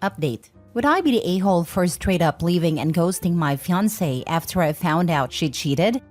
Update. Would I be the a-hole for straight up leaving and ghosting my fiancé after I found out she cheated?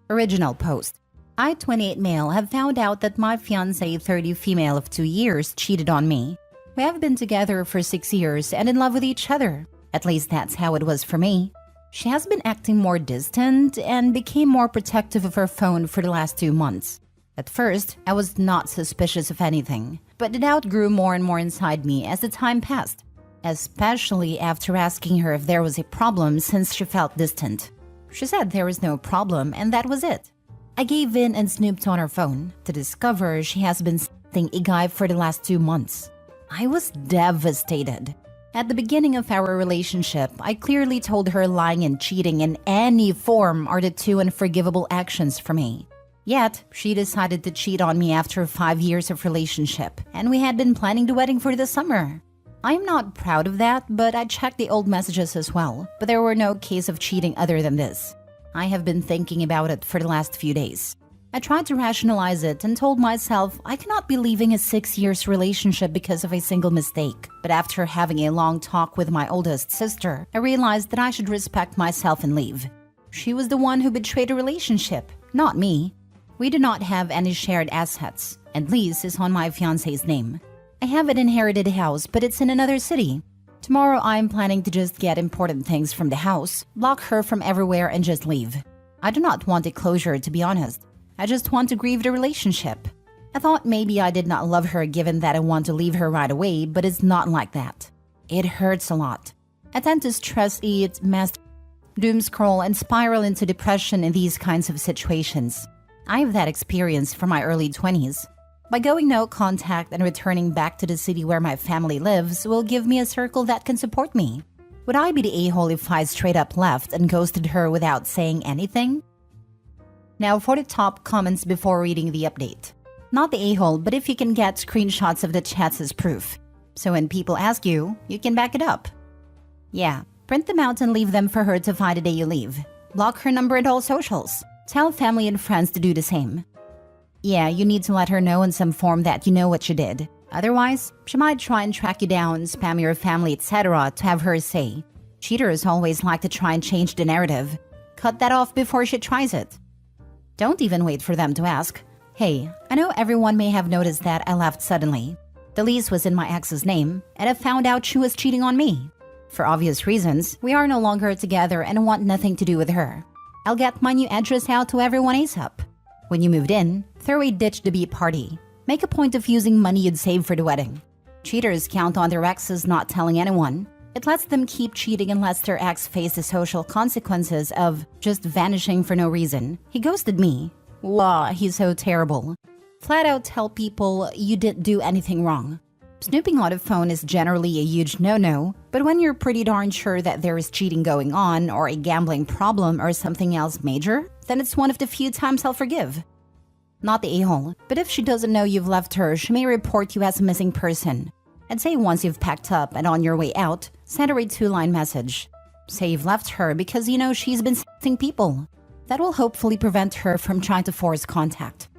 Original post. I, 28 male, have found out that my fiancé, 30 female of 2 years, cheated on me. We have been together for 6 years and in love with each other. At least that's how it was for me. She has been acting more distant and became more protective of her phone for the last 2 months. At first, I was not suspicious of anything, but the doubt grew more and more inside me as the time passed, especially after asking her if there was a problem since she felt distant. She said there was no problem and that was it. I gave in and snooped on her phone to discover she has been seeing a guy for the last 2 months. I was devastated. At the beginning of our relationship, I clearly told her lying and cheating in any form are the 2 unforgivable actions for me. Yet, she decided to cheat on me after 5 years of relationship, and we had been planning the wedding for the summer. I'm not proud of that, but I checked the old messages as well, but there were no case of cheating other than this. I have been thinking about it for the last few days. I tried to rationalize it and told myself I cannot be leaving a 6 years relationship because of a single mistake. But after having a long talk with my oldest sister, I realized that I should respect myself and leave. She was the one who betrayed the relationship, not me. We do not have any shared assets, and lease is on my fiancé's name. I have an inherited house, but it's in another city. Tomorrow I'm planning to just get important things from the house, block her from everywhere and just leave. I do not want a closure, to be honest. I just want to grieve the relationship. I thought maybe I did not love her given that I want to leave her right away, but it's not like that. It hurts a lot. I tend to stress eat, doom scroll, and spiral into depression in these kinds of situations. I have that experience from my early 20s. By going no contact and returning back to the city where my family lives will give me a circle that can support me. Would I be the a-hole if I straight up left and ghosted her without saying anything? Now for the top comments before reading the update. Not the a-hole, but if you can get screenshots of the chats as proof. So when people ask you, you can back it up. Yeah, print them out and leave them for her to find the day you leave. Block her number and all socials. Tell family and friends to do the same. Yeah, you need to let her know in some form that you know what you did. Otherwise, she might try and track you down, spam your family, etc. to have her say. Cheaters always like to try and change the narrative. Cut that off before she tries it. Don't even wait for them to ask. Hey, I know everyone may have noticed that I left suddenly. The lease was in my ex's name, and I found out she was cheating on me. For obvious reasons, we are no longer together and I want nothing to do with her. I'll get my new address out to everyone ASAP. When you moved in, throw a ditch the beat party. Make a point of using money you'd save for the wedding. Cheaters count on their exes not telling anyone. It lets them keep cheating and lets their ex face the social consequences of just vanishing for no reason. He ghosted me. Wow, he's so terrible. Flat out tell people you didn't do anything wrong. Snooping on a phone is generally a huge no-no, but when you're pretty darn sure that there is cheating going on or a gambling problem or something else major, then it's one of the few times I'll forgive. Not the a-hole, but if she doesn't know you've left her, she may report you as a missing person. I'd say once you've packed up and on your way out, send her a 2-line message. Say you've left her because you know she's been seeing people. That will hopefully prevent her from trying to force contact.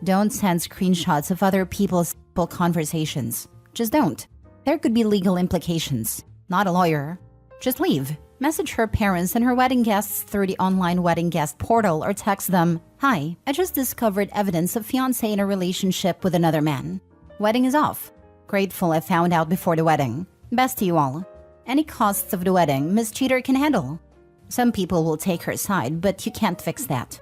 Don't send screenshots of other people's conversations. Just don't. There could be legal implications. Not a lawyer. Just leave. Message her parents and her wedding guests through the online wedding guest portal or text them, "Hi, I just discovered evidence of fiancé in a relationship with another man. Wedding is off. Grateful I found out before the wedding. Best to you all. Any costs of the wedding Miss Cheater can handle." Some people will take her side, but you can't fix that.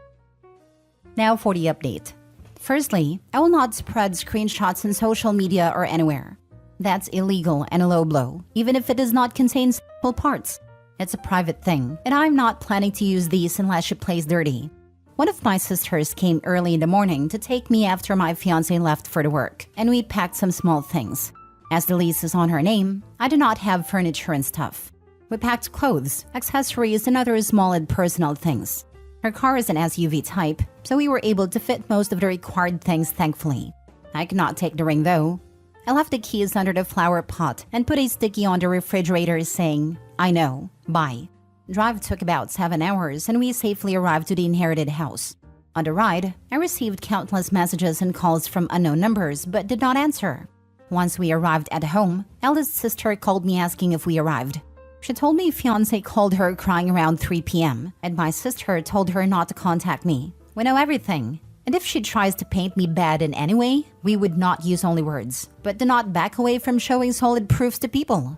Now for the update. Firstly, I will not spread screenshots in social media or anywhere. That's illegal and a low blow, even if it does not contain sexual parts. It's a private thing, and I'm not planning to use these unless she plays dirty. One of my sisters came early in the morning to take me after my fiancé left for the work, and we packed some small things. As the lease is on her name, I do not have furniture and stuff. We packed clothes, accessories, and other small and personal things. Her car is an SUV type, so we were able to fit most of the required things thankfully. I could not take the ring though. I left the keys under the flower pot and put a sticky on the refrigerator saying, "I know, bye." Drive took about 7 hours and we safely arrived to the inherited house. On the ride, I received countless messages and calls from unknown numbers but did not answer. Once we arrived at home, eldest sister called me asking if we arrived. She told me fiancé called her crying around 3 p.m. and my sister told her not to contact me. We know everything. And if she tries to paint me bad in any way, we would not use only words, but do not back away from showing solid proofs to people.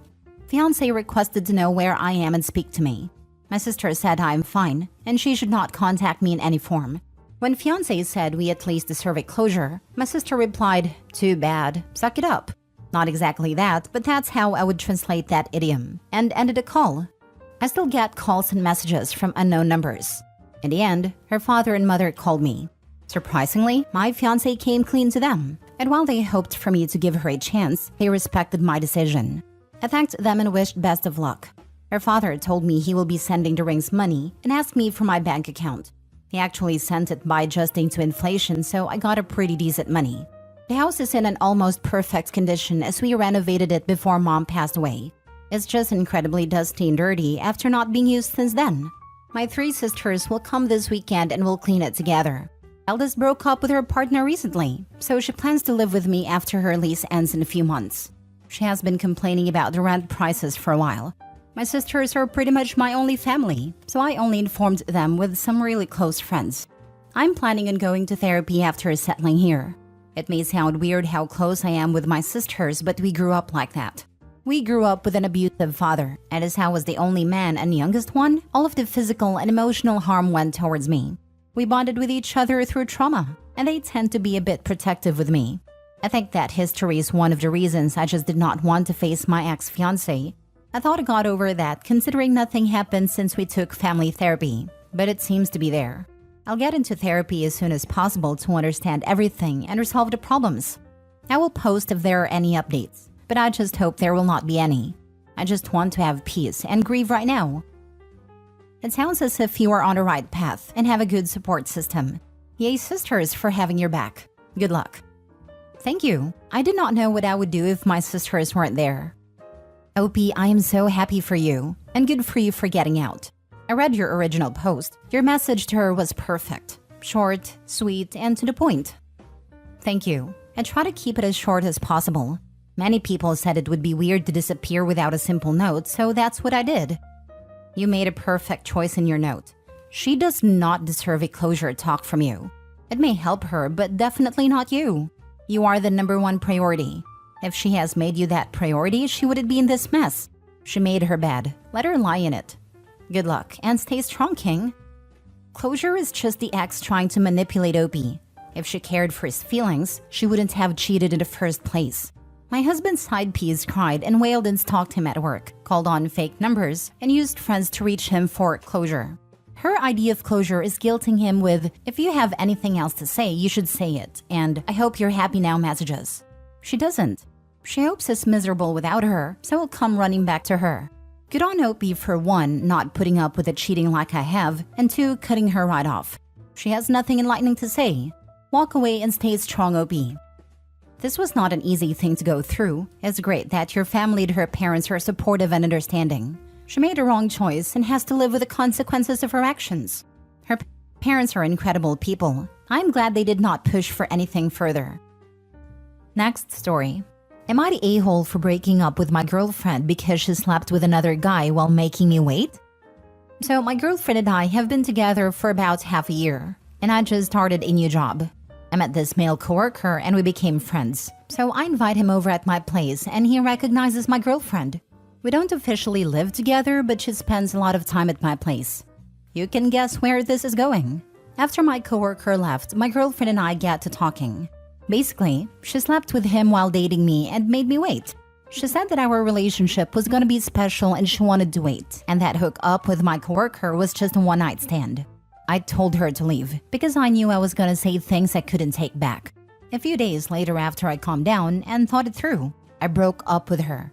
Fiancé requested to know where I am and speak to me. My sister said I am fine, and she should not contact me in any form. When fiancé said we at least deserve a closure, my sister replied, "Too bad, suck it up." Not exactly that, but that's how I would translate that idiom, and ended the call. I still get calls and messages from unknown numbers. In the end, her father and mother called me. Surprisingly, my fiancé came clean to them, and while they hoped for me to give her a chance, they respected my decision. I thanked them and wished best of luck. Her father told me he will be sending the rings money and asked me for my bank account. He actually sent it by adjusting to inflation, so I got a pretty decent money. The house is in an almost perfect condition as we renovated it before Mom passed away. It's just incredibly dusty and dirty after not being used since then. My 3 sisters will come this weekend and we'll clean it together. Eldest broke up with her partner recently, so she plans to live with me after her lease ends in a few months. She has been complaining about the rent prices for a while. My sisters are pretty much my only family, so I only informed them with some really close friends. I'm planning on going to therapy after settling here. It may sound weird how close I am with my sisters, but we grew up like that. We grew up with an abusive father, and as I was the only man and youngest one, all of the physical and emotional harm went towards me. We bonded with each other through trauma, and they tend to be a bit protective with me. I think that history is one of the reasons I just did not want to face my ex-fiancé. I thought I got over that considering nothing happened since we took family therapy, but it seems to be there. I'll get into therapy as soon as possible to understand everything and resolve the problems. I will post if there are any updates, but I just hope there will not be any. I just want to have peace and grieve right now. It sounds as if you are on the right path and have a good support system. Yay sisters for having your back. Good luck. Thank you. I did not know what I would do if my sisters weren't there. OP, I am so happy for you, and good for you for getting out. I read your original post. Your message to her was perfect. Short, sweet, and to the point. Thank you. I try to keep it as short as possible. Many people said it would be weird to disappear without a simple note, so that's what I did. You made a perfect choice in your note. She does not deserve a closure talk from you. It may help her, but definitely not you. You are the #1 priority. If she has made you that priority, she wouldn't be in this mess. She made her bed. Let her lie in it. Good luck, and stay strong, King. Closure is just the ex trying to manipulate OP. If she cared for his feelings, she wouldn't have cheated in the first place. My husband's side piece cried and wailed and stalked him at work, called on fake numbers, and used friends to reach him for closure. Her idea of closure is guilting him with, "If you have anything else to say, you should say it," and "I hope you're happy now" messages. She doesn't. She hopes he's miserable without her, so he'll come running back to her. Good on OP for 1, not putting up with the cheating like I have, and 2, cutting her right off. She has nothing enlightening to say. Walk away and stay strong, OP. This was not an easy thing to go through. It's great that your family and her parents are supportive and understanding. She made a wrong choice and has to live with the consequences of her actions. Her parents are incredible people. I'm glad they did not push for anything further. Next story. Am I the a-hole for breaking up with my girlfriend because she slept with another guy while making me wait? So my girlfriend and I have been together for about half a year, and I just started a new job. I met this male coworker and we became friends. So I invite him over at my place and he recognizes my girlfriend. We don't officially live together, but she spends a lot of time at my place. You can guess where this is going. After my coworker left, my girlfriend and I get to talking. Basically, she slept with him while dating me and made me wait. She said that our relationship was gonna be special and she wanted to wait, and that hook up with my coworker was just a one-night stand. I told her to leave because I knew I was gonna say things I couldn't take back. A few days later, after I calmed down and thought it through, I broke up with her.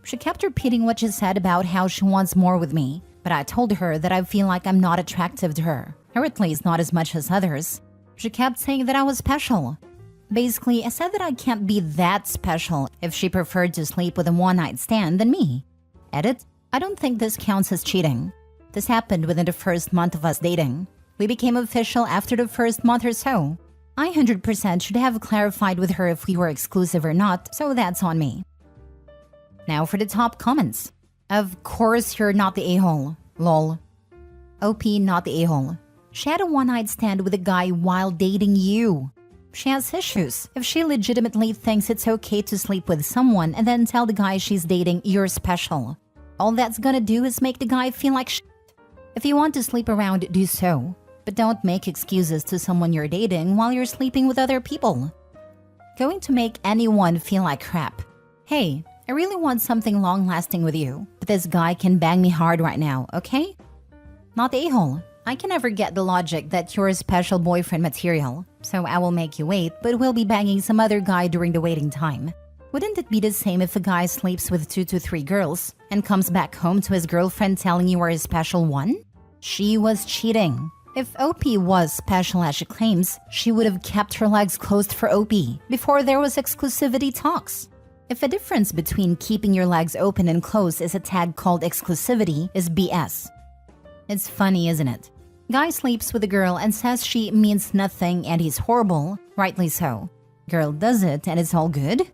She kept repeating what she said about how she wants more with me, but I told her that I feel like I'm not attractive to her, or at least not as much as others. She kept saying that I was special. Basically, I said that I can't be that special if she preferred to sleep with a one-night stand than me. Edit, I don't think this counts as cheating. This happened within the first month of us dating. We became official after the first month or so. I 100% should have clarified with her if we were exclusive or not, so that's on me. Now for the top comments. Of course you're not the a-hole. Lol. OP not the a-hole. She had a one-night stand with a guy while dating you. She has issues. If she legitimately thinks it's okay to sleep with someone and then tell the guy she's dating you're special, all that's gonna do is make the guy feel like shit. If you want to sleep around, do so. But don't make excuses to someone you're dating while you're sleeping with other people. Going to make anyone feel like crap. Hey, I really want something long-lasting with you, but this guy can bang me hard right now, okay? Not the a-hole. I can never get the logic that you're a special boyfriend material, so I will make you wait, but we'll be banging some other guy during the waiting time. Wouldn't it be the same if a guy sleeps with 2 to 3 girls and comes back home to his girlfriend telling you are a special one? She was cheating. If OP was special as she claims, she would have kept her legs closed for OP before there was exclusivity talks. If a difference between keeping your legs open and closed is a tag called exclusivity is BS. It's funny, isn't it? Guy sleeps with a girl and says she means nothing and he's horrible, rightly so. Girl does it and it's all good?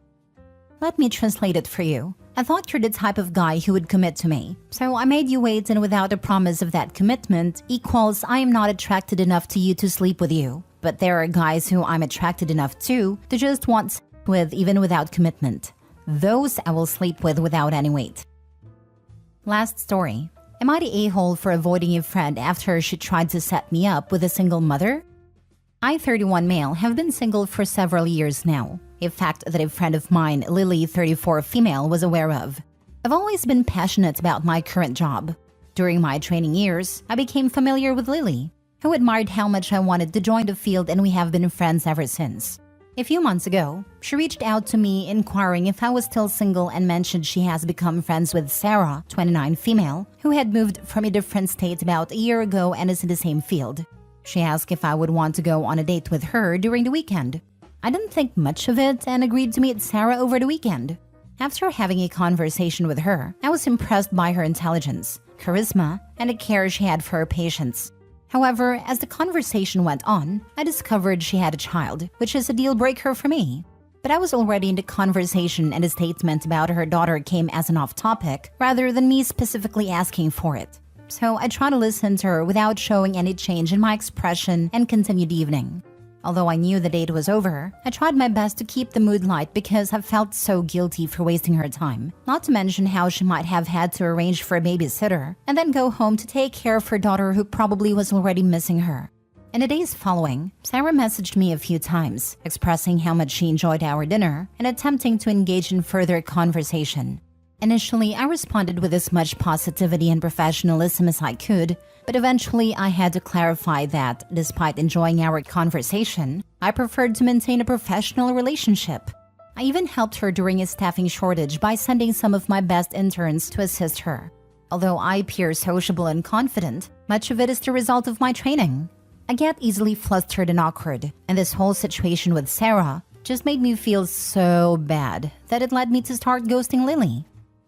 Let me translate it for you. I thought you're the type of guy who would commit to me, so I made you wait, and without a promise of that commitment equals I am not attracted enough to you to sleep with you. But there are guys who I'm attracted enough to just want sex with even without commitment. Those I will sleep with without any wait. Last story. Am I the a-hole for avoiding a friend after she tried to set me up with a single mother? I, 31 male, have been single for several years now. A fact that a friend of mine, Lily, 34 female, was aware of. I've always been passionate about my current job. During my training years, I became familiar with Lily, who admired how much I wanted to join the field, and we have been friends ever since. A few months ago, she reached out to me inquiring if I was still single and mentioned she has become friends with Sarah, 29 female, who had moved from a different state about a year ago and is in the same field. She asked if I would want to go on a date with her during the weekend. I didn't think much of it and agreed to meet Sarah over the weekend. After having a conversation with her, I was impressed by her intelligence, charisma, and the care she had for her patients. However, as the conversation went on, I discovered she had a child, which is a deal breaker for me. But I was already in the conversation, and a statement about her daughter came as an off-topic rather than me specifically asking for it. So I tried to listen to her without showing any change in my expression and continued the evening. Although I knew the date was over, I tried my best to keep the mood light because I felt so guilty for wasting her time, not to mention how she might have had to arrange for a babysitter and then go home to take care of her daughter who probably was already missing her. In the days following, Sarah messaged me a few times, expressing how much she enjoyed our dinner and attempting to engage in further conversation. Initially, I responded with as much positivity and professionalism as I could, but eventually I had to clarify that, despite enjoying our conversation, I preferred to maintain a professional relationship. I even helped her during a staffing shortage by sending some of my best interns to assist her. Although I appear sociable and confident, much of it is the result of my training. I get easily flustered and awkward, and this whole situation with Sarah just made me feel so bad that it led me to start ghosting Lily.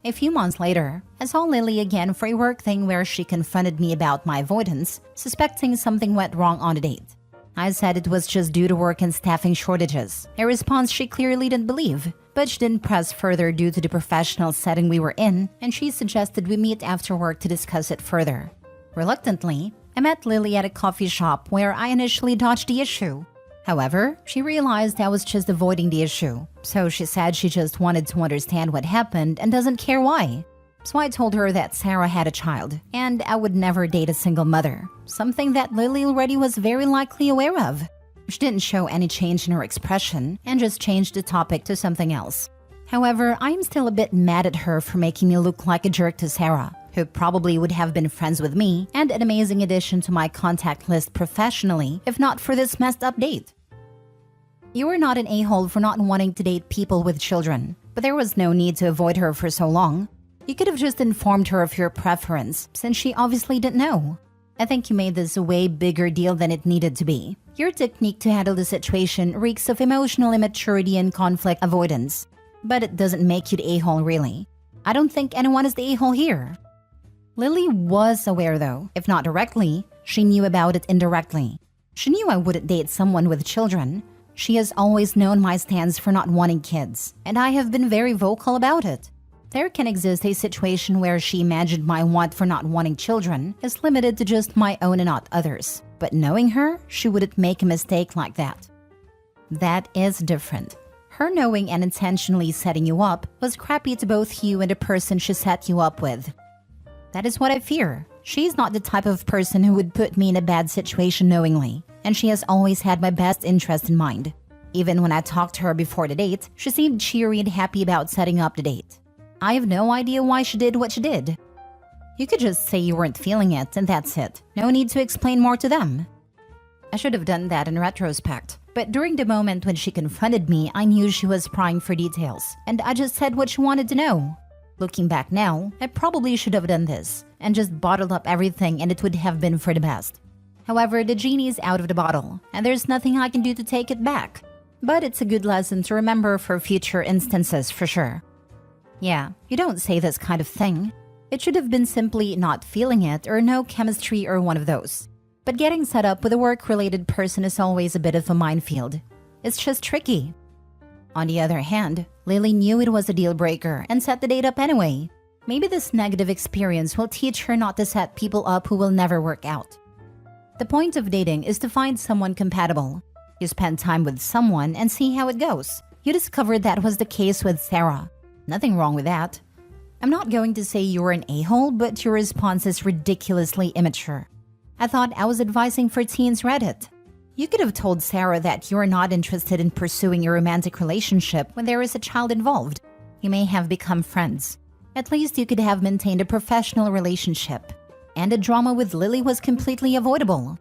A few months later, I saw Lily again for a work thing where she confronted me about my avoidance, suspecting something went wrong on the date. I said it was just due to work and staffing shortages, a response she clearly didn't believe, but she didn't press further due to the professional setting we were in, and she suggested we meet after work to discuss it further. Reluctantly, I met Lily at a coffee shop where I initially dodged the issue. However, she realized I was just avoiding the issue, so she said she just wanted to understand what happened and doesn't care why. So I told her that Sarah had a child, and I would never date a single mother, something that Lily already was very likely aware of. She didn't show any change in her expression and just changed the topic to something else. However, I'm still a bit mad at her for making me look like a jerk to Sarah, who probably would have been friends with me and an amazing addition to my contact list professionally if not for this messed up date. You are not an a-hole for not wanting to date people with children, but there was no need to avoid her for so long. You could have just informed her of your preference, since she obviously didn't know. I think you made this a way bigger deal than it needed to be. Your technique to handle the situation reeks of emotional immaturity and conflict avoidance. But it doesn't make you the a-hole, really. I don't think anyone is the a-hole here. Lily was aware though, if not directly, she knew about it indirectly. She knew I wouldn't date someone with children. She has always known my stance for not wanting kids, and I have been very vocal about it. There can exist a situation where she imagined my want for not wanting children is limited to just my own and not others. But knowing her, she wouldn't make a mistake like that. That is different. Her knowing and intentionally setting you up was crappy to both you and the person she set you up with. That is what I fear. She's not the type of person who would put me in a bad situation knowingly, and she has always had my best interest in mind. Even when I talked to her before the date, she seemed cheery and happy about setting up the date. I have no idea why she did what she did. You could just say you weren't feeling it, and that's it. No need to explain more to them. I should have done that in retrospect, but during the moment when she confronted me, I knew she was prying for details, and I just said what she wanted to know. Looking back now, I probably should have done this, and just bottled up everything, and it would have been for the best. However, the genie is out of the bottle, and there's nothing I can do to take it back. But it's a good lesson to remember for future instances for sure. Yeah, you don't say this kind of thing. It should have been simply not feeling it or no chemistry or one of those. But getting set up with a work-related person is always a bit of a minefield. It's just tricky. On the other hand, Lily knew it was a deal breaker and set the date up anyway. Maybe this negative experience will teach her not to set people up who will never work out. The point of dating is to find someone compatible. You spend time with someone and see how it goes. You discovered that was the case with Sarah. Nothing wrong with that. I'm not going to say you're an a-hole, but your response is ridiculously immature. I thought I was advising for teens Reddit. You could have told Sarah that you're not interested in pursuing a romantic relationship when there is a child involved. You may have become friends. At least you could have maintained a professional relationship. And the drama with Lily was completely avoidable.